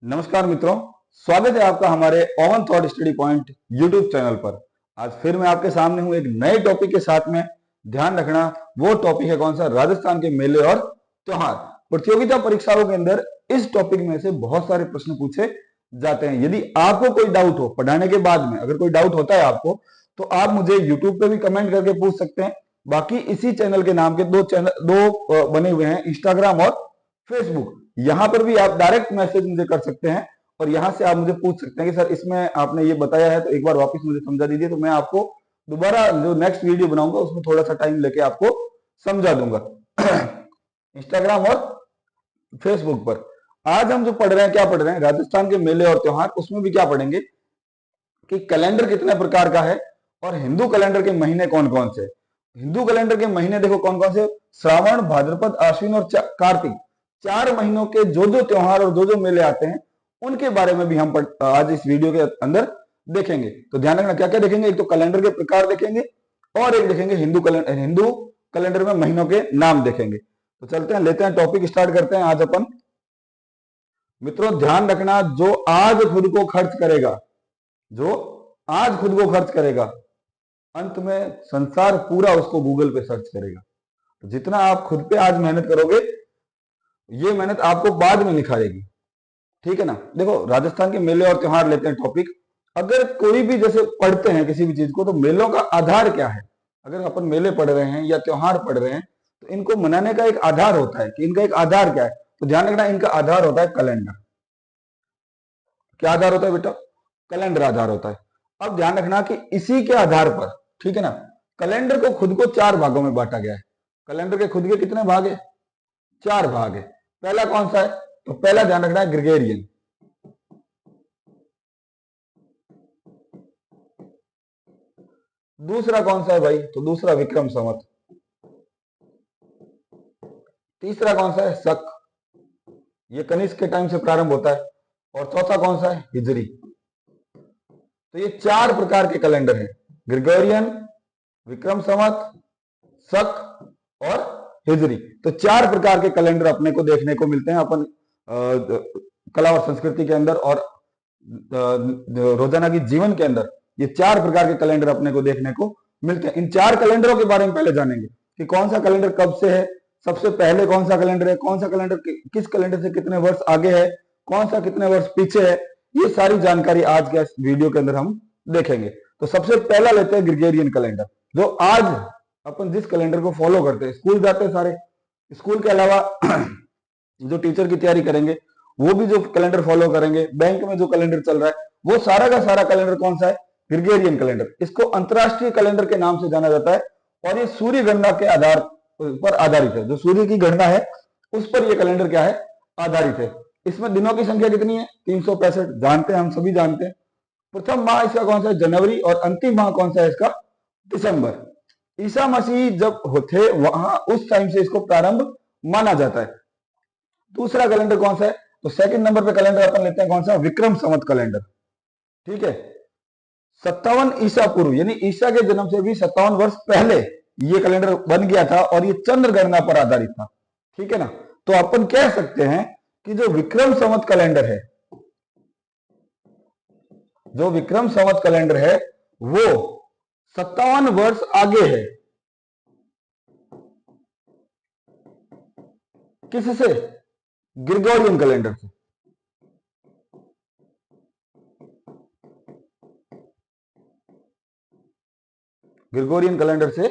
नमस्कार मित्रों, स्वागत है आपका हमारे oven thought study point YouTube channel पर। आज फिर मैं आपके सामने हूं एक नए टॉपिक के साथ में। ध्यान रखना, वो टॉपिक है कौन सा? राजस्थान के मेले और त्योहार। प्रतियोगिता परीक्षाओं के अंदर इस टॉपिक में से बहुत सारे प्रश्न पूछे जाते हैं। यदि आपको कोई डाउट हो पढ़ाने के बाद में, अगर कोई डाउट होता है आपको, तो आप मुझे यूट्यूब पे भी कमेंट करके पूछ सकते हैं। बाकी इसी चैनल के नाम के दो बने हुए हैं, इंस्टाग्राम और फेसबुक। यहां पर भी आप डायरेक्ट मैसेज मुझे कर सकते हैं और यहां से आप मुझे पूछ सकते हैं कि सर इसमें आपने ये बताया है तो एक बार वापस मुझे समझा दीजिए, तो मैं आपको दोबारा जो नेक्स्ट वीडियो बनाऊंगा उसमें थोड़ा सा टाइम लेके आपको समझा दूंगा। इंस्टाग्राम और फेसबुक पर आज हम जो पढ़ रहे हैं, क्या पढ़ रहे हैं? राजस्थान के मेले और त्योहार। उसमें भी क्या पढ़ेंगे कि कैलेंडर कितने प्रकार का है और हिंदू कैलेंडर के महीने कौन कौन से। हिंदू कैलेंडर के महीने देखो कौन कौन से: श्रावण, भाद्रपद, आश्विन और कार्तिक। 4 महीनों के जो जो त्योहार और जो जो मेले आते हैं उनके बारे में भी हम आज इस वीडियो के अंदर देखेंगे। तो ध्यान रखना, क्या क्या देखेंगे? एक तो कैलेंडर के प्रकार देखेंगे और एक देखेंगे हिंदू कैलेंडर में महीनों के नाम देखेंगे। तो चलते हैं, लेते हैं टॉपिक, स्टार्ट करते हैं आज अपन। मित्रों ध्यान रखना, जो आज खुद को खर्च करेगा, जो आज खुद को खर्च करेगा, अंत में संसार पूरा उसको गूगल पे सर्च करेगा। तो जितना आप खुद पे आज मेहनत करोगे, ये मेहनत आपको बाद में निखारेगी। ठीक है ना? देखो, राजस्थान के मेले और त्योहार लेते हैं टॉपिक। अगर कोई भी जैसे पढ़ते हैं किसी भी चीज को, तो मेलों का आधार क्या है? अगर अपन मेले पढ़ रहे हैं या त्योहार पढ़ रहे हैं, तो इनको मनाने का एक आधार होता है कि इनका एक आधार क्या है। तो ध्यान रखना, इनका आधार होता है कैलेंडर। क्या आधार होता है बेटा? कैलेंडर आधार होता है। अब ध्यान रखना कि इसी के आधार पर, ठीक है ना, कैलेंडर को खुद को 4 भागों में बांटा गया है। कैलेंडर के खुद के कितने भाग है? 4 भाग है। पहला कौन सा है? तो पहला ध्यान रखना है ग्रेगोरियन। दूसरा कौन सा है भाई? तो दूसरा विक्रम संवत। तीसरा कौन सा है? शक, ये कनिष्क के टाइम से प्रारंभ होता है। और चौथा कौन सा है? हिजरी। तो ये 4 प्रकार के कैलेंडर हैं: ग्रेगोरियन, विक्रम संवत, शक और हिजरी। तो 4 प्रकार के कैलेंडर अपने को देखने को मिलते हैं अपन कला और संस्कृति के अंदर और रोजाना की जीवन के अंदर। ये 4 प्रकार के कैलेंडर अपने को देखने को मिलते हैं। इन 4 कैलेंडरों के बारे में पहले जानेंगे कि कौन सा कैलेंडर कब से है, सबसे पहले कौन सा कैलेंडर है, कौन सा कैलेंडर किस कैलेंडर से कितने वर्ष आगे है, कौन सा कितने वर्ष पीछे है। ये सारी जानकारी आज के वीडियो के अंदर हम देखेंगे। तो सबसे पहला लेते हैं ग्रेगोरियन कैलेंडर, जो आज अपन जिस कैलेंडर को फॉलो करते हैं। स्कूल जाते हैं सारे, स्कूल के अलावा जो टीचर की तैयारी करेंगे वो भी जो कैलेंडर फॉलो करेंगे, बैंक में जो कैलेंडर चल रहा है, वो सारा का सारा कैलेंडर कौन सा है? Gregorian calendar. इसको अंतरराष्ट्रीय कैलेंडर के नाम से जाना जाता है और ये सूर्य गणना के आधार पर आधारित है। जो सूर्य की गणना है उस पर यह कैलेंडर क्या है? आधारित है। इसमें दिनों की संख्या कितनी है? 365। जानते हैं, हम सभी जानते हैं। प्रथम माह इसका कौन सा है? जनवरी। और अंतिम माह कौन सा है इसका? दिसंबर। ईसा मसीह जब थे वहां, उस टाइम से इसको प्रारंभ माना जाता है। दूसरा कैलेंडर कौन सा है? तो सेकंड नंबर पे कैलेंडर अपन लेते हैं कौन सा? विक्रम संवत कैलेंडर। ठीक है, 57 ईसा पूर्व, यानी ईसा के जन्म से भी 57 वर्ष पहले ये कैलेंडर बन गया था और ये चंद्र गणना पर आधारित था। ठीक है ना? तो अपन कह सकते हैं कि जो विक्रम संवत कैलेंडर है, जो विक्रम संवत कैलेंडर है वो 57 वर्ष आगे है। किससे? ग्रेगोरियन कैलेंडर से। ग्रेगोरियन कैलेंडर से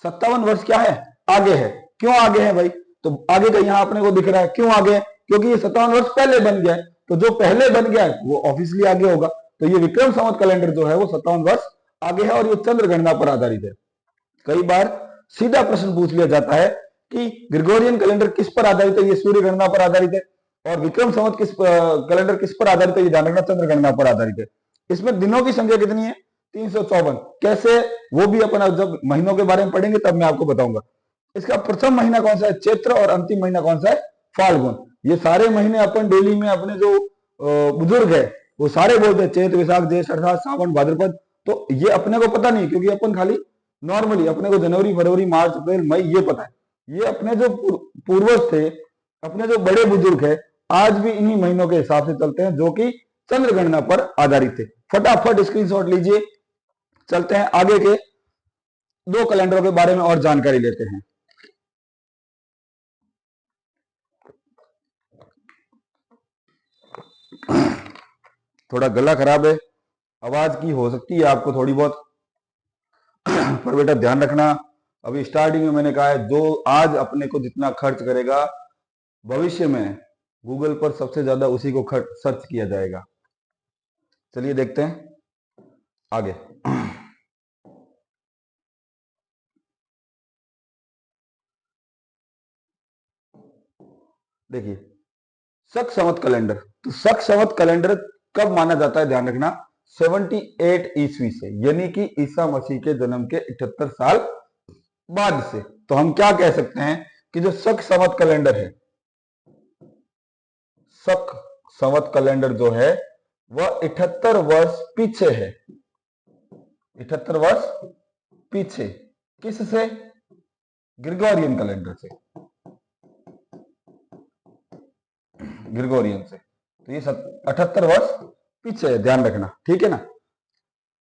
57 वर्ष क्या है? आगे है। क्यों आगे है भाई? तो आगे का यहां अपने को दिख रहा है। क्यों आगे है? क्योंकि ये 57 वर्ष पहले बन गया है। तो जो पहले बन गया है वो ऑब्वियसली आगे होगा। तो ये विक्रम संवत कैलेंडर जो है वो 57 वर्ष आगे है और ये चंद्र गणना पर आधारित है। कई बार सीधा प्रश्न पूछ लिया जाता है कि ग्रेगोरियन कैलेंडर किस पर आधारित है? ये सूर्य गणना पर आधारित है। और विक्रम संवत कैलेंडर किस पर आधारित है? ये ध्यान रखना, चंद्र गणना पर आधारित है। इसमें दिनों की संख्या कितनी है? 354। कैसे? वो भी अपन जब महीनों के बारे में पढ़ेंगे तब मैं आपको बताऊंगा। इसका प्रथम महीना कौन सा है? चैत्र। और अंतिम महीना कौन सा है? फाल्गुन। ये सारे महीने अपन डेली में अपने जो बुजुर्ग है वो सारे बोलते हैं चैत, वैशाख, ज्येष्ठ, अर्थात सावन, भाद्रपद। तो ये अपने को पता नहीं, क्योंकि अपन खाली नॉर्मली अपने को जनवरी, फरवरी, मार्च, अप्रैल, मई ये पता है। ये अपने जो पूर्वज थे, अपने जो बड़े बुजुर्ग है, आज भी इन्हीं महीनों के हिसाब से चलते हैं जो कि चंद्र गणना पर आधारित थे। फटाफट स्क्रीनशॉट लीजिए, चलते हैं आगे के दो कैलेंडरों के बारे में और जानकारी लेते हैं। थोड़ा गला खराब है, आवाज की हो सकती है आपको थोड़ी बहुत, पर बेटा ध्यान रखना, अभी स्टार्टिंग में मैंने कहा है जो आज अपने को जितना खर्च करेगा भविष्य में गूगल पर सबसे ज्यादा उसी को सर्च किया जाएगा। चलिए देखते हैं आगे। देखिए शक संवत कैलेंडर, तो शक संवत कैलेंडर कब माना जाता है, ध्यान रखना, 78 ईस्वी से, यानी कि ईसा मसीह के जन्म के 78 साल बाद से। तो हम क्या कह सकते हैं कि जो शक संवत कैलेंडर है, शक संवत कैलेंडर जो है वह 78 वर्ष पीछे है, 78 वर्ष पीछे, किससे, ग्रिगोरियन कैलेंडर से, ग्रिगोरियन से। तो ये 78 वर्ष पीछे है, ध्यान रखना, ठीक है ना।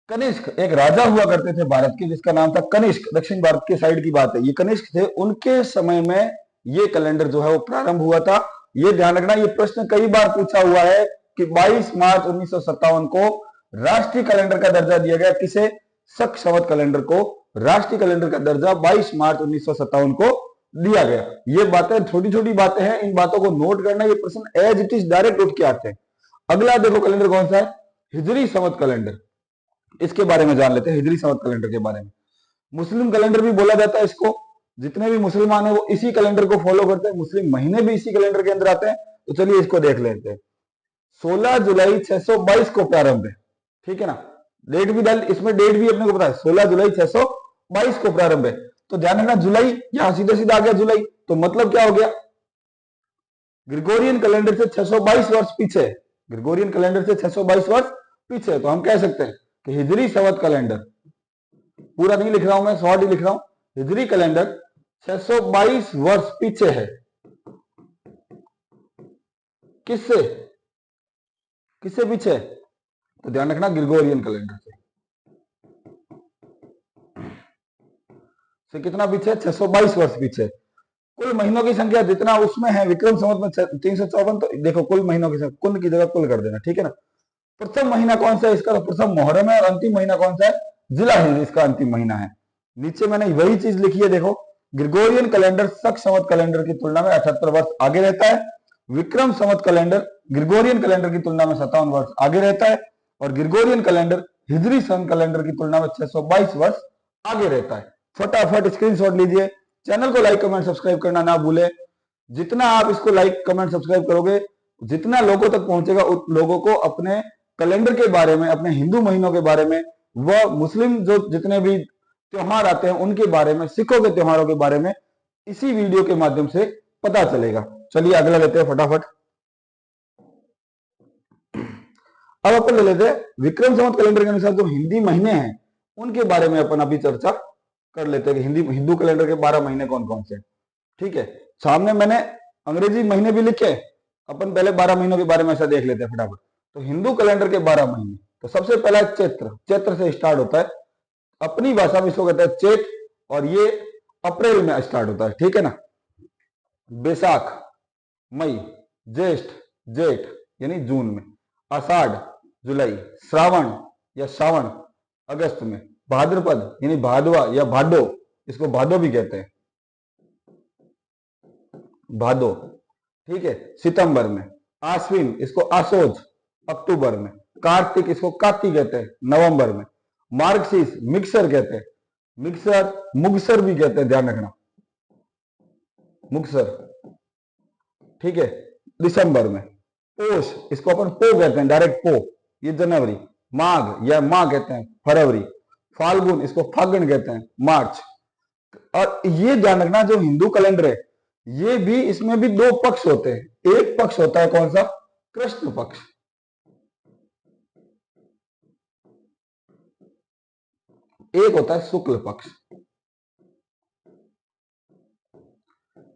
कनिष्क एक राजा हुआ करते थे भारत के, जिसका नाम था कनिष्क, दक्षिण भारत के साइड की बात है, ये कनिष्क थे, उनके समय में ये कैलेंडर जो है वो प्रारंभ हुआ था। ये ध्यान रखना, ये प्रश्न कई बार पूछा हुआ है कि 22 मार्च 1957 को राष्ट्रीय कैलेंडर का दर्जा दिया गया, किसे, शक संवत कैलेंडर को राष्ट्रीय कैलेंडर का दर्जा 22 मार्च 1957 को दिया गया। ये बातें छोटी छोटी बातें हैं, इन बातों को नोट करना, ये प्रश्न एज इट इज डायरेक्ट उठ के आते हैं। अगला देखो कैलेंडर कौन सा है, हिजरी संवत कैलेंडर, इसके बारे में जान लेते हैं, हिजरी संवत कैलेंडर के बारे में। मुस्लिम कैलेंडर भी बोला जाता है इसको, जितने भी मुसलमान है वो इसी कैलेंडर को फॉलो करते हैं, मुस्लिम महीने भी इसी कैलेंडर के अंदर आते हैं। तो चलिए इसको देख लेते हैं। 16 जुलाई 622 को प्रारंभ है, ठीक है ना, डेट भी डाल, इसमें डेट भी अपने को पता है, 16 जुलाई 622 को प्रारंभ है। तो ध्यान रखना, जुलाई यहां सीधा सीधा आ गया जुलाई, तो मतलब क्या हो गया, ग्रिगोरियन कैलेंडर से 622 वर्ष पीछे, ग्रिगोरियन कैलेंडर से 622 वर्ष पीछे। तो हम कह सकते हैं कि हिजरी संवत कैलेंडर, पूरा नहीं लिख रहा हूं मैं, शॉर्ट ही लिख रहा हूं, हिजरी कैलेंडर 622 वर्ष पीछे है, किससे, किससे पीछे, तो ध्यान रखना ग्रिगोरियन कैलेंडर से कितना पीछे, 622 वर्ष पीछे। कुल महीनों की संख्या जितना उसमें है विक्रम संवत में 354, तो देखो कुल महीनों की संख्या, कुल की जगह कुल कर देना, ठीक है ना। प्रथम महीना कौन सा है इसका, तो प्रथम मुहर्रम है, और अंतिम महीना कौन सा है, जिलहिज इसका अंतिम महीना है। नीचे मैंने वही चीज लिखी है, देखो ग्रिगोरियन कैलेंडर शक संवत कैलेंडर की तुलना में 78 वर्ष आगे रहता है, Vikram Samvat calendar Gregorian calendar की तुलना में 57 वर्ष आगे रहता है, और ग्रिगोरियन कैलेंडर हिजरी सन कैलेंडर की तुलना में 622 वर्ष आगे रहता है। फटाफट स्क्रीनशॉट लीजिए, चैनल को लाइक कमेंट सब्सक्राइब करना ना भूले। जितना आप इसको लाइक कमेंट सब्सक्राइब करोगे, जितना लोगों तक पहुंचेगा, उन लोगों को अपने कैलेंडर के बारे में, अपने हिंदू महीनों के बारे में, व मुस्लिम जो जितने भी त्योहार आते हैं उनके बारे में, सिखों के त्योहारों के बारे में इसी वीडियो के माध्यम से पता चलेगा। चलिए अगला लेते हैं फटाफट। अब अपन ले लेते हैं विक्रम संवत कैलेंडर के अनुसार जो हिंदी महीने हैं उनके बारे में अपन अभी चर्चा कर लेते हैं कि हिंदू कैलेंडर के 12 महीने कौन कौन से, ठीक है। सामने मैंने अंग्रेजी महीने भी लिखे, अपन पहले 12 महीनों के बारे में ऐसा देख लेते हैं फटाफट। तो हिंदू कैलेंडर के 12 महीने, तो सबसे पहला है चैत्र, चैत्र से स्टार्ट होता है, अपनी भाषा में इसको कहते हैं चैत, और ये अप्रैल में स्टार्ट होता है, ठीक है ना। बैसाख मई, ज्येष्ठ जेठ यानी जून में, आषाढ़ जुलाई, श्रावण या श्रावण अगस्त में, भाद्रपद यानी भादवा या भादो, इसको भादो भी कहते हैं, भादो, ठीक है, सितंबर में, आश्विन इसको आसोज अक्टूबर में, कार्तिक इसको काती कहते हैं नवंबर में, मार्गशीर्ष मिक्सर कहते हैं, मिक्सर मुगसर भी कहते हैं, ध्यान रखना, मुगसर, ठीक है, दिसंबर में, पोष इसको अपन पो कहते हैं, डायरेक्ट पो, ये जनवरी, माघ या माह कहते हैं फरवरी, फाल्गुन इसको फागुन कहते हैं मार्च। और ये ध्यान रखना, जो हिंदू कैलेंडर है ये भी, इसमें भी दो पक्ष होते हैं, एक पक्ष होता है कौन सा, कृष्ण पक्ष, एक होता है शुक्ल पक्ष।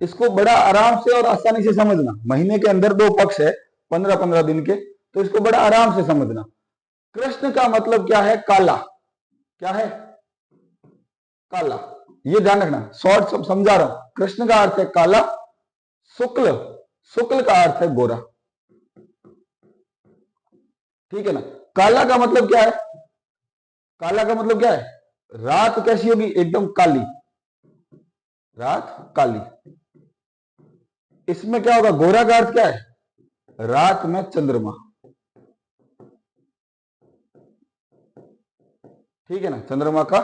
इसको बड़ा आराम से और आसानी से समझना। महीने के अंदर 2 पक्ष है 15-15 दिन के, तो इसको बड़ा आराम से समझना। कृष्ण का मतलब क्या है? काला। क्या है? काला। ये ध्यान रखना, शॉर्ट समझा रहा हूं। कृष्ण का अर्थ है काला, शुक्ल, शुक्ल का अर्थ है गोरा। ठीक है ना? काला का मतलब क्या है? काला का मतलब क्या है? रात कैसी होगी? एकदम काली, रात काली। इसमें क्या होगा? गोरा का अर्थ क्या है? रात में चंद्रमा। ठीक है ना? चंद्रमा का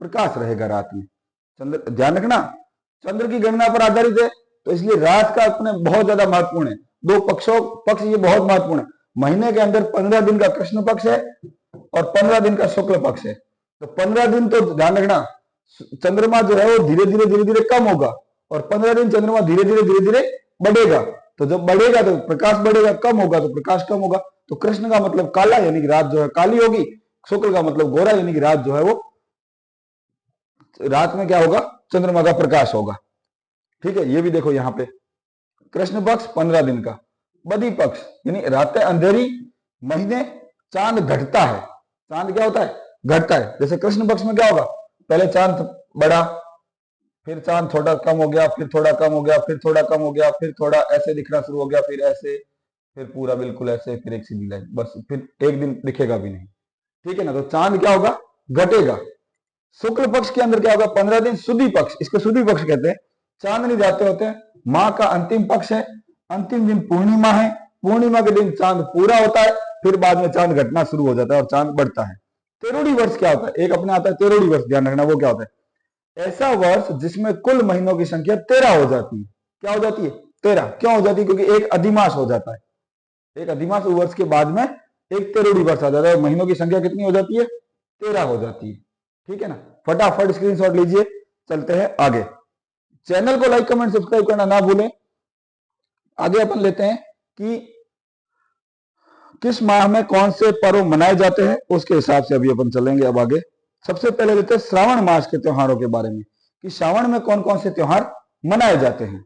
प्रकाश रहेगा रात में। चंद्र, ध्यान रखना, चंद्र की गणना पर आधारित है, तो इसलिए रात का अपने बहुत ज्यादा महत्वपूर्ण है। 2 पक्ष ये बहुत महत्वपूर्ण है। महीने के अंदर 15 दिन का कृष्ण पक्ष है और 15 दिन का शुक्ल पक्ष है। तो 15 दिन तो ध्यान रखना, चंद्रमा जो है वो धीरे धीरे कम होगा, और 15 दिन चंद्रमा धीरे धीरे बढ़ेगा। तो जब बढ़ेगा तो प्रकाश बढ़ेगा, कम होगा तो प्रकाश कम होगा। तो कृष्ण का मतलब काला, यानी कि रात जो है काली होगी। शुक्ल का मतलब गोरा, यानी कि रात जो है वो, रात में क्या होगा? चंद्रमा का प्रकाश होगा। ठीक है? ये भी देखो यहां पे, कृष्ण पक्ष 15 दिन का, बदी पक्ष यानी रातें अंधेरी, महीने, चांद घटता है। चांद क्या होता है? घटता है। जैसे कृष्ण पक्ष में क्या होगा? पहले चांद बड़ा, फिर चांद थोड़ा कम हो गया, फिर थोड़ा कम हो गया, फिर थोड़ा कम हो गया, फिर थोड़ा ऐसे दिखना शुरू हो गया, फिर ऐसे, फिर पूरा बिल्कुल ऐसे, फिर एक सीधी लाइन, बस फिर एक दिन दिखेगा भी नहीं। ठीक है ना? तो चांद क्या होगा? घटेगा। शुक्ल पक्ष के अंदर क्या होगा? 15 दिन सुदी पक्ष, इसको सुदी पक्ष कहते हैं। चांद नहीं जाते होते हैं। माह का अंतिम पक्ष है, अंतिम दिन पूर्णिमा है। पूर्णिमा के दिन चांद पूरा होता है, फिर बाद में चांद घटना शुरू हो जाता है और चांद बढ़ता है। तेरोड़ी वर्ष क्या होता है? एक अपने आता है तेरोड़ी वर्ष, ध्यान रखना वो क्या होता है? ऐसा वर्ष जिसमें कुल महीनों की संख्या 13 हो जाती है। क्या हो जाती है? 13। क्यों हो जाती है? क्योंकि एक अधिमास हो जाता है। एक अधिमास वर्ष के बाद में एक तेरोड़ी वर्ष आ जाता है, महीनों की संख्या कितनी हो जाती है? 13 हो जाती है। ठीक है ना? फटाफट स्क्रीनशॉट लीजिए, चलते हैं आगे। चैनल को लाइक कमेंट सब्सक्राइब करना ना भूलें। आगे अपन लेते हैं कि किस माह में कौन से पर्व मनाए जाते हैं, उसके हिसाब से अभी अपन चलेंगे। अब आगे सबसे पहले लेते हैं श्रावण मास के त्योहारों के बारे में, कि श्रावण में कौन कौन से त्योहार मनाए जाते हैं।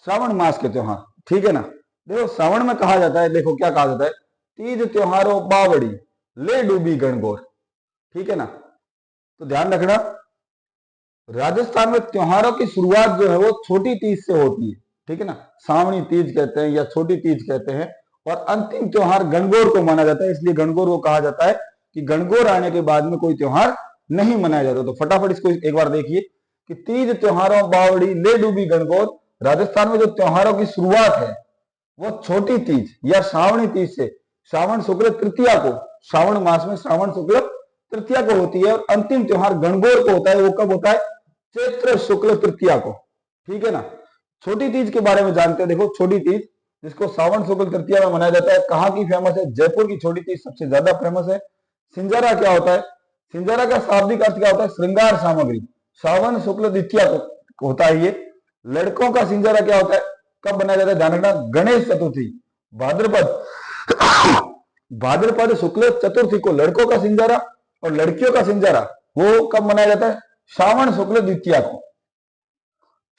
श्रावण मास के त्योहार, ठीक है ना? देखो श्रावण में कहा जाता है, देखो क्या कहा जाता है? तीज त्योहारों बावड़ी ले डूबी गणगौर। ठीक है ना? तो ध्यान रखना, राजस्थान में त्योहारों की शुरुआत जो है वो छोटी तीज से होती है। ठीक है ना? सावणी तीज कहते हैं या छोटी तीज कहते हैं, और अंतिम त्योहार गणगौर को माना जाता है। इसलिए गणगौर को कहा जाता है कि गणगौर आने के बाद में कोई त्योहार नहीं मनाया जाता। तो फटाफट इसको एक बार देखिए कि तीज त्योहारों बावड़ी ले डूबी गणगौर। राजस्थान में जो त्योहारों की शुरुआत है वो छोटी तीज या श्रावणी तीज से, श्रावण शुक्ल तृतीया को, श्रावण मास में श्रावण शुक्ल तृतीया को होती है, और अंतिम त्योहार गणगौर को होता है। वो कब होता है? चैत्र शुक्ल तृतीया को। ठीक है ना? छोटी तीज के बारे में जानते हैं। देखो छोटी तीज, जिसको श्रावण शुक्ल तृतीया में मनाया जाता है, कहाँ की फेमस है? जयपुर की छोटी तीज सबसे ज्यादा फेमस है। सिंजारा क्या होता है? सिंजारा का शाब्दिक अर्थ क्या होता है? श्रृंगार सामग्री। श्रावण शुक्ल द्वितीया को होता है ये। लड़कों का सिंजारा क्या होता है? कब बनाया जाता है? ध्यान रखना, गणेश चतुर्थी, भाद्रपद शुक्ल चतुर्थी को लड़कों का सिंजारा, और लड़कियों का सिंजारा वो कब मनाया जाता है? श्रावण शुक्ल द्वितीया को।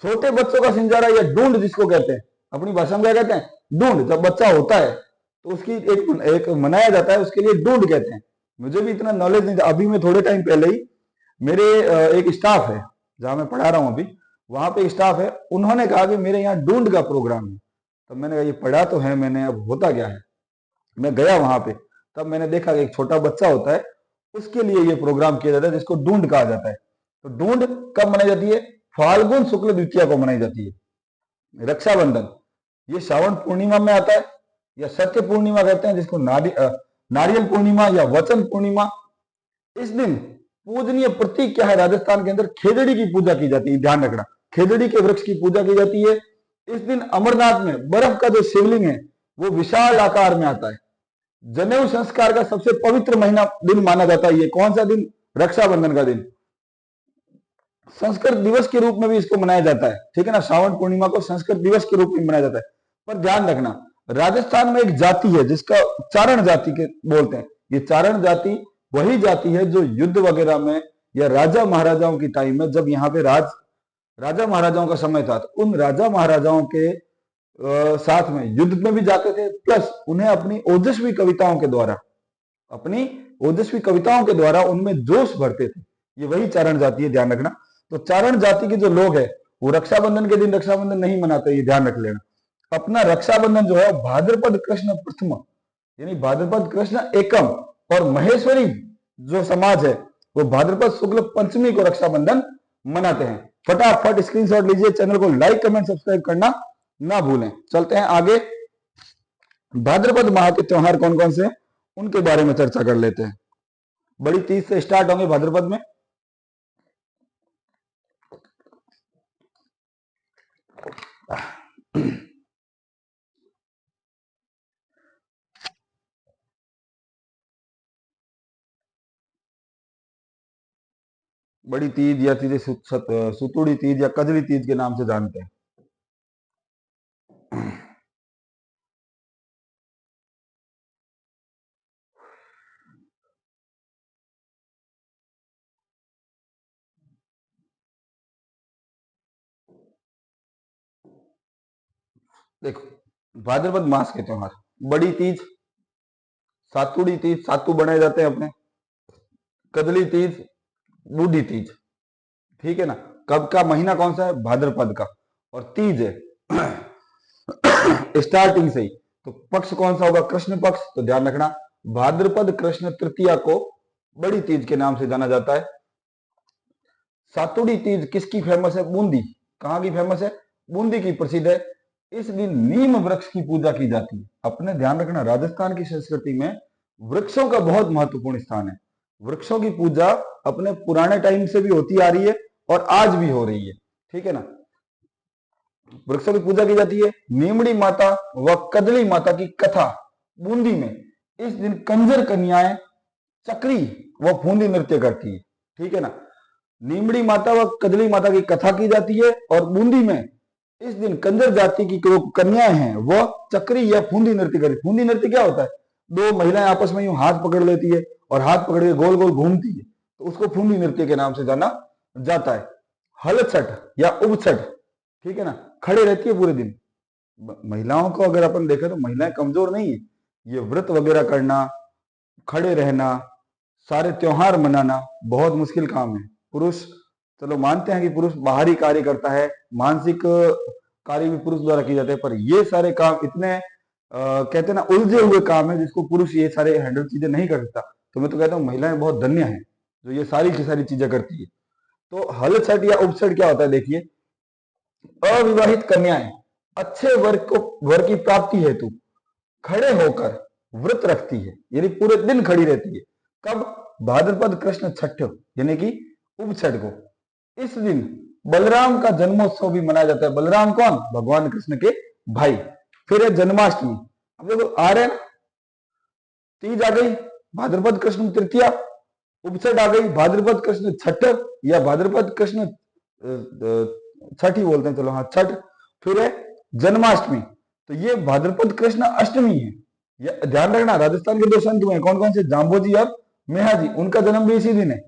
छोटे बच्चों का सिंजारा या ढूंढ जिसको कहते हैं, अपनी भाषा में क्या कहते हैं? ढूंढ। जब बच्चा होता है तो उसकी एक मनाया जाता है, उसके लिए ढूंढ कहते हैं। मुझे भी इतना नॉलेज नहीं था। अभी मैं थोड़े टाइम पहले ही, मेरे एक स्टाफ है जहां मैं पढ़ा रहा हूं अभी, वहां पे स्टाफ है, उन्होंने कहा कि मेरे यहाँ ढूंढ का प्रोग्राम है। तब मैंने कहा ये पढ़ा तो है मैंने, अब होता क्या है? मैं गया वहां पे, तब मैंने देखा कि एक छोटा बच्चा होता है, उसके लिए ये प्रोग्राम किया जाता है, जिसको ढूंढ कहा जाता है। तो ढूंढ कब मनाई जाती है? फाल्गुन शुक्ल द्वितीया को मनाई जाती है। रक्षाबंधन ये श्रावण पूर्णिमा में आता है, या सत्य पूर्णिमा कहते हैं, जिसको नारियल पूर्णिमा या वचन पूर्णिमा। इस दिन पूजनीय प्रतीक क्या है? राजस्थान के अंदर खेजड़ी की पूजा की जाती है। ध्यान रखना, खेजड़ी के वृक्ष की पूजा की जाती है। इस दिन अमरनाथ में बर्फ का जो शिवलिंग है वो विशाल आकार में आता है। जनेऊ संस्कार का सबसे पवित्र महीना दिन माना जाता है। ये कौन सा दिन? रक्षाबंधन का दिन। संस्कृत दिवस के रूप में भी इसको मनाया जाता है। ठीक है ना? श्रावण पूर्णिमा को संस्कृत दिवस के रूप में मनाया जाता है। पर ध्यान रखना, राजस्थान में एक जाति है जिसका चारण जाति के बोलते हैं, ये चारण जाति वही जाति है जो युद्ध वगैरह में या राजा महाराजाओं की टाइम में, जब यहाँ पे राजा महाराजाओं का समय था, तो उन राजा महाराजाओं के साथ में युद्ध में भी जाते थे, प्लस उन्हें अपनी ओजस्वी कविताओं के द्वारा उनमें जोश भरते थे। ये वही चारण जाति है, ध्यान रखना। तो चारण जाति के जो लोग हैं वो रक्षाबंधन के दिन रक्षाबंधन नहीं मनाते, ये ध्यान रख लेना। अपना रक्षाबंधन जो है भाद्रपद कृष्ण प्रथम यानी भाद्रपद कृष्ण एकम और महेश्वरी जो समाज है वो भाद्रपद शुक्ल पंचमी को रक्षाबंधन मनाते हैं। फटाफट स्क्रीनशॉट लीजिए, चैनल को लाइक कमेंट सब्सक्राइब करना ना भूलें। चलते हैं आगे, भाद्रपद माह के त्योहार कौन कौन से उनके बारे में चर्चा कर लेते हैं। बड़ी तीज से स्टार्ट होंगे भाद्रपद में। बड़ी तीज या तीज सुतुड़ी तीज या कजरी तीज के नाम से जानते हैं। देखो, भाद्रपद मास के त्योहार, बड़ी तीज, सातुड़ी तीज, सातु बनाए जाते हैं अपने, कजली तीज, बूढ़ी तीज, ठीक है ना। कब का महीना कौन सा है? भाद्रपद का। और तीज है स्टार्टिंग से ही। तो पक्ष कौन सा होगा? कृष्ण पक्ष। तो ध्यान रखना, भाद्रपद कृष्ण तृतीया को बड़ी तीज के नाम से जाना जाता है। सातुड़ी तीज किसकी फेमस है? बूंदी। कहां की फेमस है? बूंदी की प्रसिद्ध है। इस दिन नीम वृक्ष की पूजा की जाती है। अपने ध्यान रखना, राजस्थान की संस्कृति में वृक्षों का बहुत महत्वपूर्ण स्थान है। वृक्षों की पूजा अपने पुराने टाइम से भी होती आ रही है और आज भी हो रही है, ठीक है ना। वृक्षों की पूजा की जाती है। नीमड़ी माता व कदली माता की कथा बूंदी में इस दिन कंजर कन्याएं चक्री व फूंदी नृत्य करती है, ठीक है ना। नीमड़ी माता व कदली माता की कथा की जाती है और बूंदी में इस दिन कंजर जाति की जो कन्याएं हैं वह चक्री या फूंदी नृत्य करती। फूंदी नृत्य क्या होता है? दो महिलाएं आपस में यूं हाथ पकड़ लेती है और हाथ पकड़ के गोल गोल घूमती है, तो उसको फूंदी नृत्य के नाम से जाना जाता है। हल छठ या उब छठ, ठीक है ना, खड़े रहती है पूरे दिन। महिलाओं को अगर अपन देखें तो महिलाएं कमजोर नहीं है। ये व्रत वगैरह करना, खड़े रहना, सारे त्योहार मनाना बहुत मुश्किल काम है। पुरुष, चलो मानते हैं कि पुरुष बाहरी कार्य करता है, मानसिक कार्य भी पुरुष द्वारा किए जाते हैं, पर ये सारे काम इतने कहते हैं ना उलझे हुए काम है जिसको पुरुष ये सारे हैंडल चीजें नहीं कर सकता। तो मैं तो कहता हूँ महिलाएं बहुत धन्य हैं जो ये सारी की सारी चीजें करती है। तो हल छठ या उपछठ क्या होता है? देखिए, अविवाहित कन्याएं अच्छे वर की प्राप्ति हेतु खड़े होकर व्रत रखती है, यानी पूरे दिन खड़ी रहती है। कब? भाद्रपद कृष्ण छठ यानी कि उपछठ को। इस दिन बलराम का जन्मोत्सव भी मनाया जाता है। बलराम कौन? भगवान कृष्ण के भाई। फिर है जन्माष्टमी। अब देखो आ रहे हैं, तीज आ गई, भाद्रपद कृष्ण तृतीया, उपछठ आ गई, भाद्रपद कृष्ण छठ या भाद्रपद कृष्ण छठ ही बोलते हैं, चलो हाँ छठ। फिर है जन्माष्टमी, तो ये भाद्रपद कृष्ण अष्टमी है। ध्यान रखना, राजस्थान के दो संत हुए, कौन कौन से? जाम्बोजी और मेहाजी, उनका जन्म भी इसी दिन है।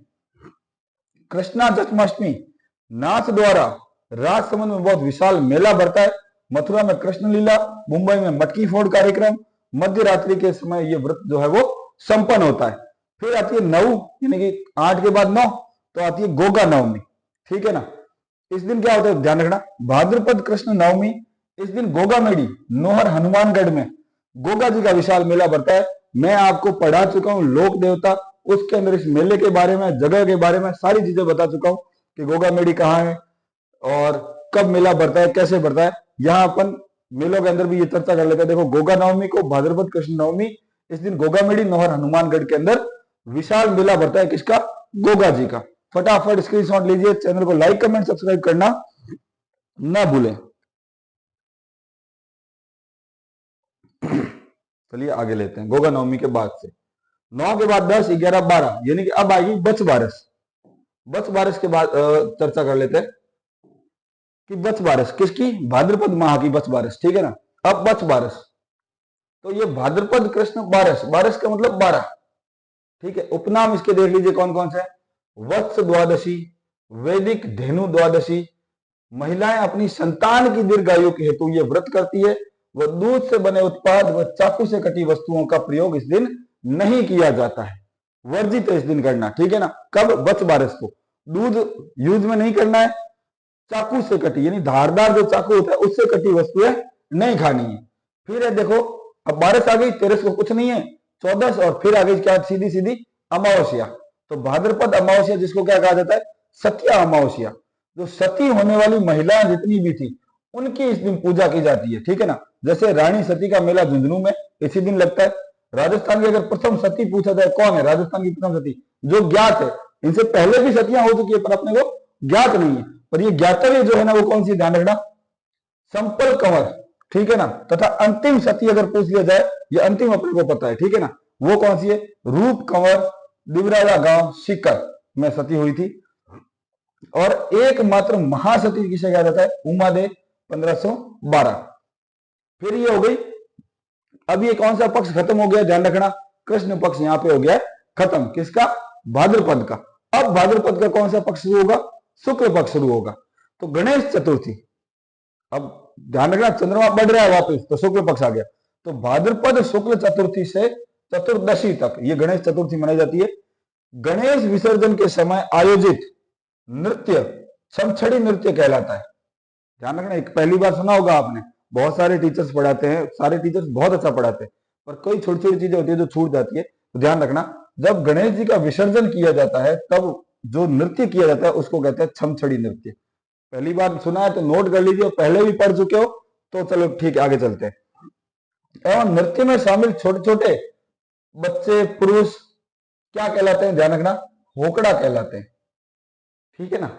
कृष्णा जन्माष्टमी, नाथ द्वारा राजसमंद में बहुत विशाल मेला भरता है। मथुरा में कृष्ण लीला, मुंबई में मटकी फोड़ कार्यक्रम, मध्य रात्रि के समय ये व्रत जो है वो संपन्न होता है। फिर आती है नौ, यानी कि 8 के बाद 9, तो आती है गोगा नवमी, ठीक है ना। इस दिन क्या होता है? ध्यान रखना, भाद्रपद कृष्ण नवमी, इस दिन गोगा मेड़ी नोहर हनुमानगढ़ में गोगा जी का विशाल मेला भरता है। मैं आपको पढ़ा चुका हूं लोक देवता, उसके अंदर इस मेले के बारे में, जगह के बारे में सारी चीजें बता चुका हूं कि गोगा मेड़ी कहाँ है और कब मेला भरता है, कैसे भरता है। यहाँ अपन मेलों के अंदर भी ये चर्चा कर लेते हैं। देखो, गोगा नवमी को भाद्रपद कृष्ण नवमी, इस दिन गोगा मेड़ी नोहर हनुमानगढ़ के अंदर विशाल मेला भरता है। किसका? गोगा जी का। फटाफट स्क्रीनशॉट लीजिए, चैनल को लाइक कमेंट सब्सक्राइब करना ना भूलें। चलिए आगे लेते हैं। गोगा नवमी के बाद से 9 के बाद 10, 11, 12, यानी कि अब आएगी बच बारस। बच बारस के बाद चर्चा कर लेते हैं कि बच बारस किसकी? भाद्रपद माह की बच बारस, ठीक है ना। अब बच बारस, तो ये भाद्रपद कृष्ण बारस, बारस का मतलब 12, ठीक है, उपनाम इसके देख लीजिए कौन कौन से है। वत्स द्वादशी, वैदिक धेनु द्वादशी, महिलाएं अपनी संतान की दीर्घायु के हेतु ये व्रत करती है। वह दूध से बने उत्पाद व चाकू से कटी वस्तुओं का प्रयोग इस दिन नहीं किया जाता है, वर्जित है इस दिन करना, ठीक है ना। कब? वत्स 12 को दूध यूज में नहीं करना है, चाकू से कटी यानी धारदार जो चाकू होता है उससे कटी वस्तुएं नहीं खानी है। फिर है देखो, अब 12 आ गई, 13 को कुछ नहीं है, 14 और फिर आ गई क्या? सीधी सीधी अमावस्या। तो भाद्रपद अमावस्या जिसको क्या कहा जाता है? सत्या अमावस्या। जो सती होने वाली महिलाएं जितनी भी थी उनकी इस दिन पूजा की जाती है, ठीक है ना। जैसे रानी सती का मेला झुंझुनू में इसी दिन लगता है। राजस्थान की अगर प्रथम सती पूछा जाए कौन है राजस्थान की प्रथम सती, जो ज्ञात है, इनसे पहले भी सतियां हो चुकी है पर अपने को ज्ञात नहीं है, पर ये ज्ञातव्य जो है ना वो कौन सी, ध्यान रखना, संपल कंवर, ठीक है ना। तथा अंतिम सती अगर पूछ लिया जाए, ये अंतिम अपने को पता है, ठीक है ना, वो कौन सी है? रूप कंवर, दिवराला गांव सीकर में सती हुई थी। और एकमात्र महासती किसे कहा जाता है? उमादेव 1512। फिर ये हो गई। अब ये कौन सा पक्ष खत्म हो गया, ध्यान रखना, कृष्ण पक्ष यहां पे हो गया खत्म। किसका? भाद्रपद का। अब भाद्रपद का कौन सा पक्ष शुरू होगा? शुक्ल पक्ष शुरू होगा। तो गणेश चतुर्थी, अब ध्यान रखना चंद्रमा बढ़ रहा है वापस, तो शुक्ल पक्ष आ गया। तो भाद्रपद शुक्ल चतुर्थी से चतुर्दशी तक ये गणेश चतुर्थी मनाई जाती है। गणेश विसर्जन के समय आयोजित नृत्य छमछड़ी नृत्य कहलाता है। ध्यान रखना, एक पहली बार सुना होगा आपने, बहुत सारे टीचर्स पढ़ाते हैं, सारे टीचर्स बहुत अच्छा पढ़ाते हैं, पर कोई छोटी छोटी चीजें होती है जो छूट जाती है। तो ध्यान रखना, जब गणेश जी का विसर्जन किया जाता है तब जो नृत्य किया जाता है उसको कहते हैं छमछड़ी नृत्य। पहली बार सुना है तो नोट कर लीजिए, पहले भी पढ़ चुके हो तो चलो ठीक है, आगे चलते हैं। एवं नृत्य में शामिल छोटे छोटे बच्चे पुरुष क्या कहलाते हैं? ध्यान रखना, होकड़ा कहलाते हैं, ठीक है ना।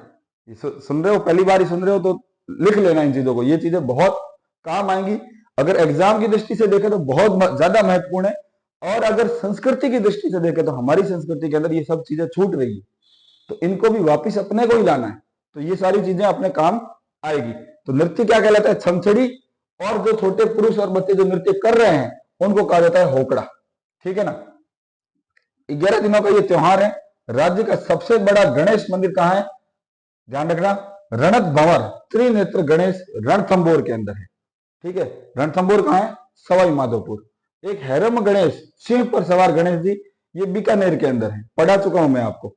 ये सुन रहे हो, पहली बार ही सुन रहे हो तो लिख लेना इन चीजों को, ये चीजें बहुत काम आएंगी। अगर एग्जाम की दृष्टि से देखें तो बहुत ज्यादा महत्वपूर्ण है, और अगर संस्कृति की दृष्टि से देखें तो हमारी संस्कृति के अंदर ये सब चीजें छूट रही है, तो इनको भी वापिस अपने को ही लाना है, तो ये सारी चीजें अपने काम आएगी। तो नृत्य क्या कहलाता है? छमछड़ी। और जो छोटे पुरुष और बच्चे जो नृत्य कर रहे हैं उनको कहा जाता है होकड़ा, ठीक है ना। 11 दिनों का ये त्योहार है। राज्य का सबसे बड़ा गणेश मंदिर कहाँ है? ध्यान रखना, रणत भंवर त्रिनेत्र गणेश रणथंभौर के अंदर है, ठीक है। रणथंभौर कहाँ है? सवाई माधोपुर। एक हैरम गणेश सिंह पर सवार गणेश जी, ये बीकानेर के अंदर है, पढ़ा चुका हूं मैं आपको।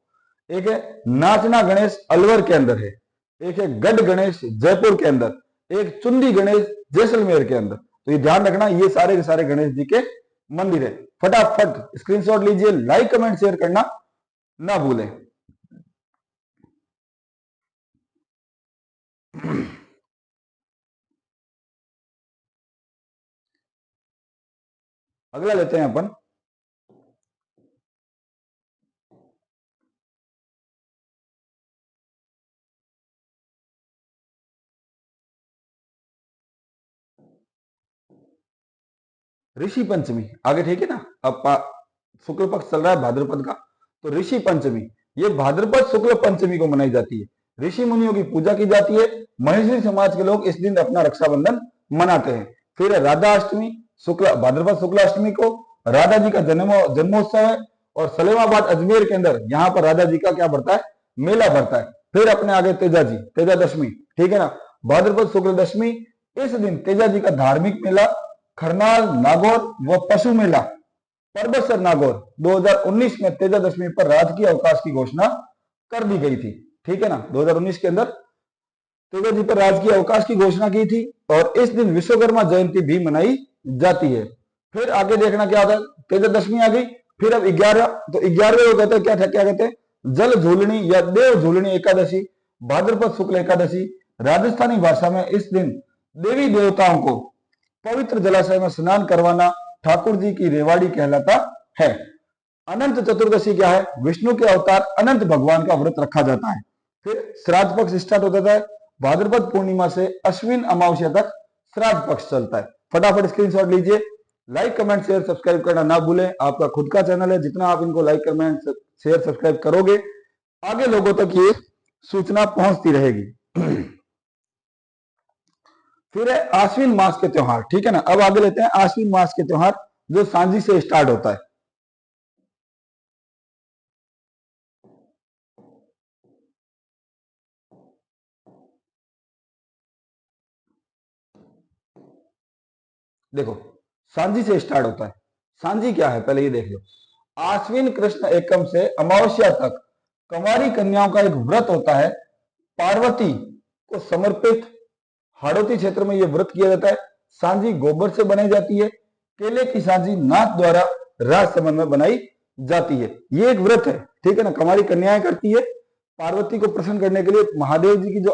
एक है नाचना गणेश अलवर के अंदर है, एक है गढ़ गणेश जयपुर के अंदर, एक चुंदी गणेश जैसलमेर के अंदर। तो ये ध्यान रखना, ये सारे के सारे गणेश जी के मंदिर है। फटाफट स्क्रीनशॉट लीजिए, लाइक कमेंट शेयर करना ना भूलें। अगला लेते हैं अपन, ऋषि पंचमी। आगे ठीक है ना, अब शुक्ल पक्ष चल रहा है भाद्रपद का, तो ऋषि पंचमी, ये भाद्रपद शुक्ल पंचमी को मनाई जाती है। ऋषि मुनियों की पूजा की जाती है। महेश्वरी समाज के लोग इस दिन अपना रक्षाबंधन मनाते हैं। फिर है राधा अष्टमी, शुक्ल भाद्रपद शुक्ल अष्टमी को राधा जी का जन्मोत्सव है, और सलेमाबाद अजमेर के अंदर यहाँ पर राधा जी का क्या बढ़ता है? मेला भरता है। फिर अपने आगे तेजा जी, तेजा दशमी, ठीक है ना, भाद्रपद शुक्ल दशमी। इस दिन तेजा जी का धार्मिक मेला खरनाल नागौर व पशु मेला परबतसर नागौर 2019 में तेजा दशमी पर राजकीय अवकाश की घोषणा कर दी गई थी, ठीक है ना। 2019 के अंदर तेजा जी पर राजकीय अवकाश की घोषणा की थी, और इस दिन विश्वकर्मा जयंती भी मनाई जाती है। फिर आगे देखना क्या होता है, तेजा दशमी आ गई। फिर अब 11, तो 11वें को कहते हैं क्या कहते हैं? जल झूलनी या देव झूलनी एकादशी, भाद्रपद शुक्ल एकादशी। राजस्थानी भाषा में इस दिन देवी देवताओं को पवित्र जलाशय में स्नान करवाना ठाकुर जी की रेवाड़ी कहलाता है। अनंत चतुर्दशी क्या है? विष्णु के अवतार अनंत भगवान का व्रत रखा जाता है। फिर श्राद्ध पक्ष स्टार्ट हो जाता है। भाद्रपद पूर्णिमा से अश्विन अमावस्या तक श्राद्ध पक्ष चलता है। फटाफट स्क्रीनशॉट लीजिए, लाइक कमेंट शेयर सब्सक्राइब करना ना भूलें। आपका खुद का चैनल है, जितना आप इनको लाइक कमेंट शेयर सब्सक्राइब करोगे आगे लोगों तक ये सूचना पहुंचती रहेगी। फिर है आश्विन मास के त्योहार, ठीक है ना। अब आगे लेते हैं आश्विन मास के त्योहार, जो सांझी से स्टार्ट होता है। देखो सांझी से स्टार्ट होता है। सांझी क्या है पहले ये देख लो। आश्विन कृष्ण एकम से अमावस्या तक कुंवारी कन्याओं का एक व्रत होता है, पार्वती को समर्पित। हाड़ौती क्षेत्र में यह व्रत किया जाता है। सांझी गोबर से बनाई जाती है। केले की सांझी नाथ द्वारा राजसमंद में बनाई जाती है। ये एक व्रत है, ठीक है ना, कुंवारी कन्याएं करती है। पार्वती को प्रसन्न करने के लिए, महादेव जी की जो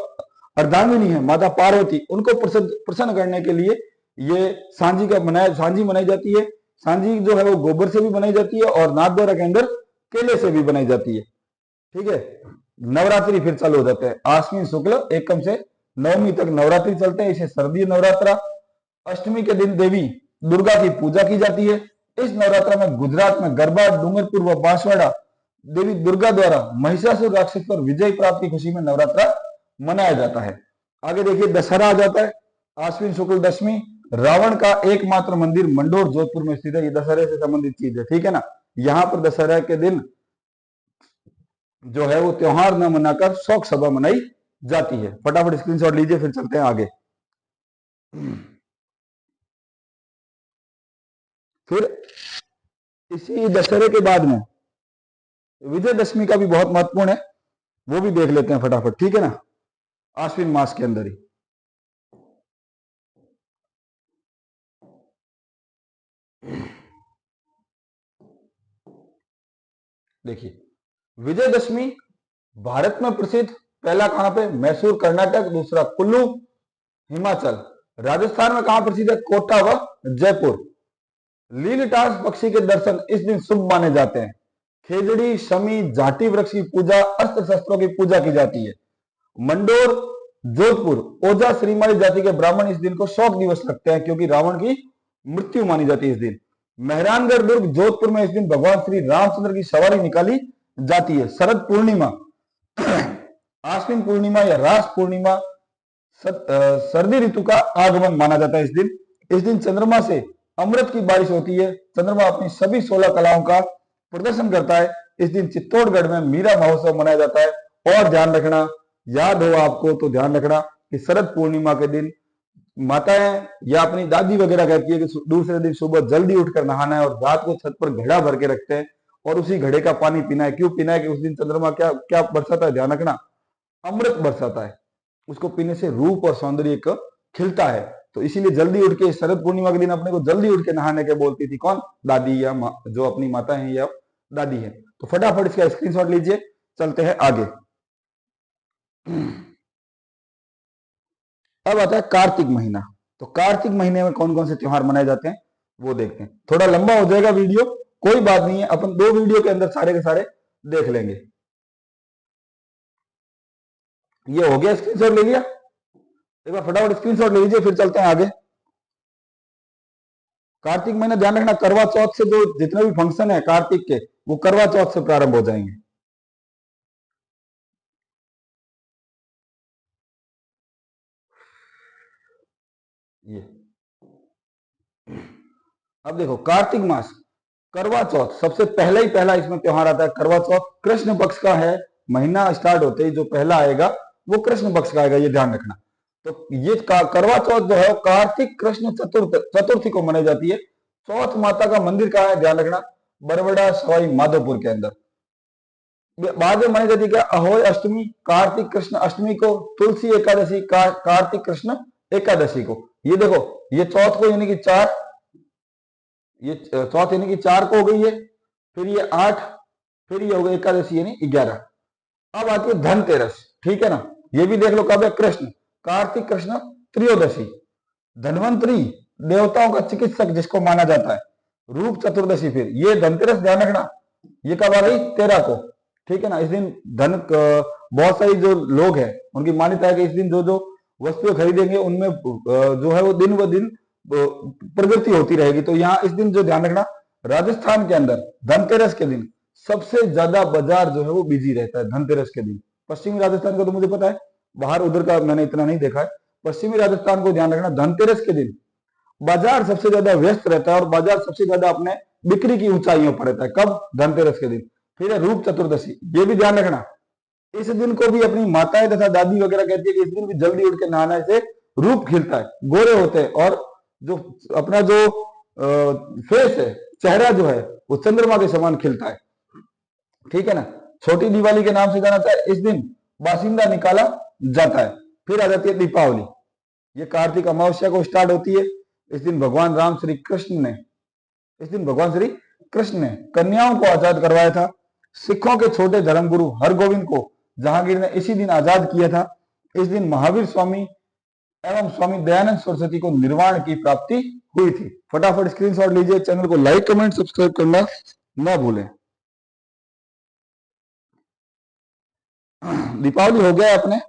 अर्धांगिनी है माता पार्वती, उनको प्रसन्न करने के लिए ये सांझी मनाई जाती है। सांझी जो है वो गोबर से भी बनाई जाती है और नाथ द्वारा के अंदर केले से भी बनाई जाती है, ठीक है। नवरात्रि फिर चालू हो जाते हैं। आश्विन शुक्ल एकम से नवमी तक नवरात्रि चलते हैं, इसे शारदीय नवरात्रा। अष्टमी के दिन देवी दुर्गा की पूजा की जाती है। इस नवरात्रा में गुजरात में गरबा, डूंगरपुर व बांसवाड़ा देवी दुर्गा द्वारा महिषासुर राक्षस पर विजय प्राप्ति की खुशी में नवरात्रा मनाया जाता है। आगे देखिए दशहरा आ जाता है। आश्विन शुक्ल दशमी, रावण का एकमात्र मंदिर मंडोर जोधपुर में स्थित है। ये दशहरे से संबंधित चीज है, ठीक है ना। यहां पर दशहरा के दिन जो है वो त्योहार न मनाकर शोक सभा मनाई जाती है। फटाफट स्क्रीनशॉट लीजिए, फिर चलते हैं आगे। फिर इसी दशहरे के बाद में विजयदशमी का भी बहुत महत्वपूर्ण है, वो भी देख लेते हैं फटाफट, ठीक है ना, आश्विन मास के अंदर ही। देखिए विजयदशमी भारत में प्रसिद्ध, पहला कहां पे, मैसूर कर्नाटक, दूसरा कुल्लू हिमाचल, राजस्थान में कहां प्रसिद्ध है, कोटा व जयपुर। लीलटास पक्षी के दर्शन इस दिन शुभ माने जाते हैं। खेजड़ी, शमी, जाटी वृक्ष की पूजा, अस्त्र शस्त्रों की पूजा की जाती है। मंडोर जोधपुर, ओझा श्रीमाली जाति के ब्राह्मण इस दिन को शोक दिवस रखते हैं क्योंकि रावण की मृत्यु मानी जाती है इस दिन। मेहरानगढ़ दुर्ग जोधपुर में इस दिन भगवान श्री रामचंद्र की सवारी निकाली जाती है। शरद पूर्णिमा, आश्विन पूर्णिमा या रास पूर्णिमा, सर्दी ऋतु का आगमन माना जाता है इस दिन। इस दिन चंद्रमा से अमृत की बारिश होती है। चंद्रमा अपनी सभी 16 कलाओं का प्रदर्शन करता है। इस दिन चित्तौड़गढ़ में मीरा महोत्सव मनाया जाता है। और ध्यान रखना, याद हो आपको तो ध्यान रखना कि शरद पूर्णिमा के दिन माताएं या अपनी दादी वगैरह कहती है कि दूसरे दिन सुबह जल्दी उठकर नहाना है और रात को छत पर घड़ा भर के रखते हैं और उसी घड़े का पानी पीना है। क्यों पीना है कि उस दिन चंद्रमा क्या क्या बरसाता है, ध्यान रखना, अमृत बरसाता है। उसको पीने से रूप और सौंदर्य एक खिलता है। तो इसीलिए जल्दी उठ के, शरद पूर्णिमा के दिन अपने को जल्दी उठ के नहाने के बोलती थी कौन, दादी या जो अपनी माता है या दादी है। तो फटाफट इसका स्क्रीनशॉट लीजिए, चलते हैं आगे। अब आता है कार्तिक महीना। तो कार्तिक महीने में कौन कौन से त्योहार मनाए जाते हैं वो देखते हैं। थोड़ा लंबा हो जाएगा वीडियो, कोई बात नहीं है, अपन 2 वीडियो के अंदर सारे के सारे देख लेंगे। ये हो गया, स्क्रीनशॉट ले लिया, एक बार फटाफट स्क्रीनशॉट ले लीजिए, फिर चलते हैं आगे। कार्तिक महीना ध्यान रखना, करवा चौथ से जो जितने भी फंक्शन है कार्तिक के, वो करवा चौथ से प्रारंभ हो जाएंगे। ये अब देखो कार्तिक मास, करवा चौथ सबसे पहला ही पहला इसमें त्योहार आता है। करवा चौथ कृष्ण पक्ष का है। महीना स्टार्ट होते ही जो पहला आएगा वो कृष्ण पक्ष का आएगा, ये ध्यान रखना। तो ये करवा चौथ जो है कार्तिक कृष्ण चतुर्थी को मनाई जाती है। चौथ माता का मंदिर कहाँ है, ध्यान रखना, बरबड़ा सवाई माधोपुर के अंदर। बाद में मनाई जाती है क्या, अहोई अष्टमी, कार्तिक कृष्ण अष्टमी को, तुलसी एकादशी, कार्तिक कृष्ण एकादशी को। ये देखो, ये चौथ को यानी कि 4, ये चौथ यानी कि 4 को हो गई है, फिर ये 8, फिर ये हो गई एकादशी यानी 11। अब आती है धनतेरस, ठीक है ना। ये भी देख लो कब है, कृष्ण कार्तिक कृष्ण त्रयोदशी। धन्वंतरी देवताओं का चिकित्सक जिसको माना जाता है, रूप चतुर्दशी। फिर ये धनतेरस ध्यान रखना, ये कब आ गई, 13 को, ठीक है ना। इस दिन धन बहुत सारी जो लोग हैं उनकी मान्यता है कि इस दिन जो जो वस्तुएं खरीदेंगे उनमें जो है वो दिन व दिन प्रगति होती रहेगी। तो यहाँ इस दिन जो ध्यान रखना, राजस्थान के अंदर धनतेरस के दिन सबसे ज्यादा बाजार जो है वो बिजी रहता है धनतेरस के दिन। पश्चिमी राजस्थान का तो मुझे पता है, बाहर उधर का मैंने इतना नहीं देखा है। पश्चिमी राजस्थान को ध्यान रखना, धनतेरस के दिन बाजार सबसे ज्यादा व्यस्त रहता है और बाजार सबसे ज्यादा अपने बिक्री की ऊंचाइयों पर रहता है। कब, धनतेरस के दिन। फिर है रूप चतुर्दशी, ये भी ध्यान रखना, इस दिन को भी अपनी माताएं तथा दादी वगैरह कहती है कि इस दिन भी जल्दी उठ के नहाने से रूप खिलता है, गोरे होते हैं और जो अपना जो फेस है, चेहरा जो है वो चंद्रमा के समान खिलता है, ठीक है ना। छोटी दिवाली के नाम से जाना जाता है। इस दिन बासिंदा निकाला जाता है। फिर आ जाती है दीपावली। ये कार्तिक अमावस्या को स्टार्ट होती है। इस दिन भगवान राम श्री कृष्ण ने इस दिन भगवान श्री कृष्ण ने कन्याओं को आजाद करवाया था। सिखों के छोटे धर्मगुरु हरगोविंद को जहांगीर ने इसी दिन आजाद किया था। इस दिन महावीर स्वामी एवं स्वामी दयानंद सरस्वती को निर्वाण की प्राप्ति हुई थी। फटाफट स्क्रीनशॉट लीजिए। चैनल को लाइक कमेंट सब्सक्राइब करना ना भूलें। दीपावली हो गया अपने।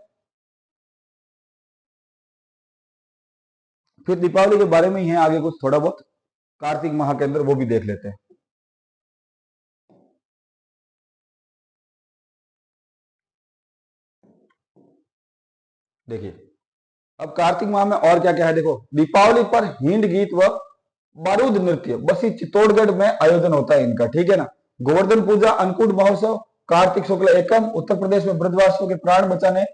फिर दीपावली के बारे में ही है आगे कुछ थोड़ा बहुत कार्तिक माह के अंदर, वो भी देख लेते हैं। देखिए अब कार्तिक माह में और क्या क्या है। देखो दीपावली पर हिंद गीत व बारूद नृत्य बसी चित्तौड़गढ़ में आयोजन होता है इनका, ठीक है ना। गोवर्धन पूजा, अन्नकूट महोत्सव, कार्तिक शुक्ल एकम। उत्तर प्रदेश में ब्रजवासियों के प्राण बचाने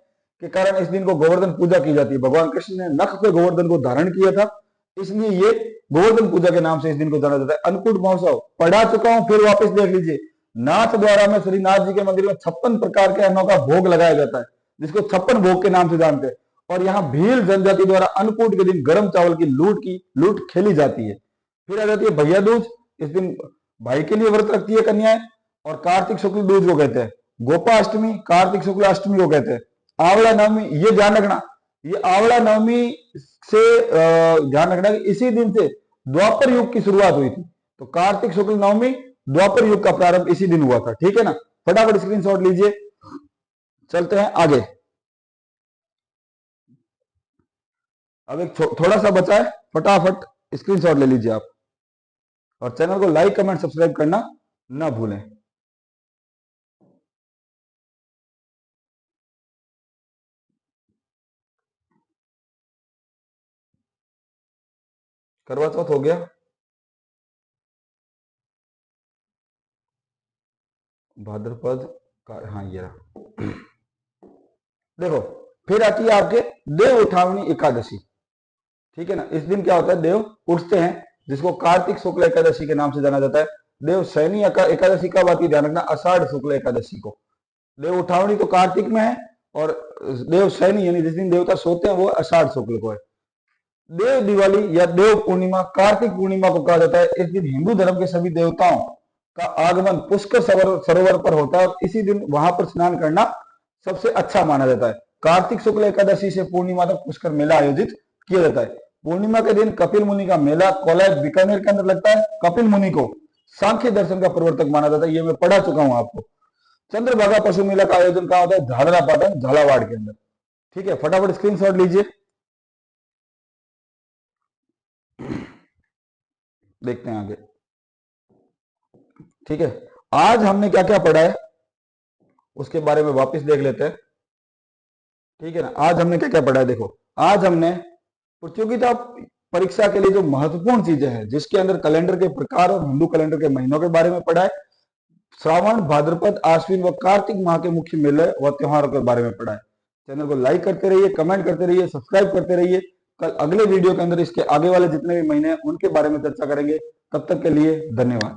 के कारण इस दिन को गोवर्धन पूजा की जाती है। भगवान कृष्ण ने नख पे गोवर्धन को धारण किया था, इसलिए ये गोवर्धन पूजा के नाम से इस दिन को जाना जाता है। अन्नकूट महोत्सव पढ़ा चुका हूं, फिर वापस देख लीजिए। नाथ द्वारा में श्री नाथ जी के मंदिर में 56 प्रकार के अन्नों का भोग लगाया जाता है, जिसको 56 भोग के नाम से जानते हैं। और यहाँ भील जनजाति द्वारा अन्नकूट के दिन गर्म चावल की लूट खेली जाती है। फिर आ जाती है भैया दूज। इस दिन भाई के लिए व्रत रखती है कन्याएं। और कार्तिक शुक्ल दूज को कहते हैं। गोपाष्टमी, कार्तिक शुक्ल अष्टमी को कहते हैं। आंवला नवमी, ये ध्यान रखना, ये आंवला नवमी से ध्यान रखना कि इसी दिन से द्वापर युग की शुरुआत हुई थी। तो कार्तिक शुक्ल नवमी, द्वापर युग का प्रारंभ इसी दिन हुआ था, ठीक है ना। फटाफट स्क्रीनशॉट लीजिए, चलते हैं आगे। अब एक थोड़ा सा बचा है, फटाफट स्क्रीनशॉट ले लीजिए आप। और चैनल को लाइक कमेंट सब्सक्राइब करना ना भूलें। करवा चौथ हो गया, भाद्रपद का, हाँ ये रहा। देखो फिर आती है आपके देव उठावनी एकादशी, ठीक है ना। इस दिन क्या होता है, देव उठते हैं, जिसको कार्तिक शुक्ल एकादशी के नाम से जाना जाता है। देव शयनी एकादशी कब आती है, ध्यान रखना, आषाढ़ शुक्ल एकादशी को। देव उठावनी तो कार्तिक में है, और देव शयनी यानी जिस दिन देवता सोते हैं वो आषाढ़ शुक्ल को है। देव दिवाली या देव पूर्णिमा कार्तिक पूर्णिमा को कहा जाता है। इस दिन हिंदू धर्म के सभी देवताओं का आगमन पुष्कर सरोवर पर होता है, और इसी दिन वहां पर स्नान करना सबसे अच्छा माना जाता है। कार्तिक शुक्ल एकादशी से पूर्णिमा तक पुष्कर मेला आयोजित किया जाता है। पूर्णिमा के दिन कपिल मुनि का मेला कोलायत बीकानेर के अंदर लगता है। कपिल मुनि को सांख्य दर्शन का प्रवर्तक माना जाता है, ये मैं पढ़ा चुका हूं आपको। चंद्रभागा पशु मेला का आयोजन कहाँ होता है, झालरा पाटन झालावाड़ के अंदर, ठीक है। फटाफट स्क्रीनशॉट लीजिए, देखते हैं आगे, ठीक है। आज हमने क्या क्या पढ़ा है उसके बारे में वापस देख लेते हैं, ठीक है ना। आज हमने क्या क्या पढ़ा है, देखो आज हमने प्रतियोगिता परीक्षा के लिए जो महत्वपूर्ण चीजें हैं, जिसके अंदर कैलेंडर के प्रकार और हिंदू कैलेंडर के महीनों के बारे में पढ़ा है। श्रावण, भाद्रपद, आश्विन व कार्तिक माह के मुख्य मेले व त्योहारों के बारे में पढ़ा है। चैनल को लाइक करते रहिए, कमेंट करते रहिए, सब्सक्राइब करते रहिए। कल अगले वीडियो के अंदर इसके आगे वाले जितने भी महीने हैं उनके बारे में चर्चा करेंगे। तब तक के लिए धन्यवाद।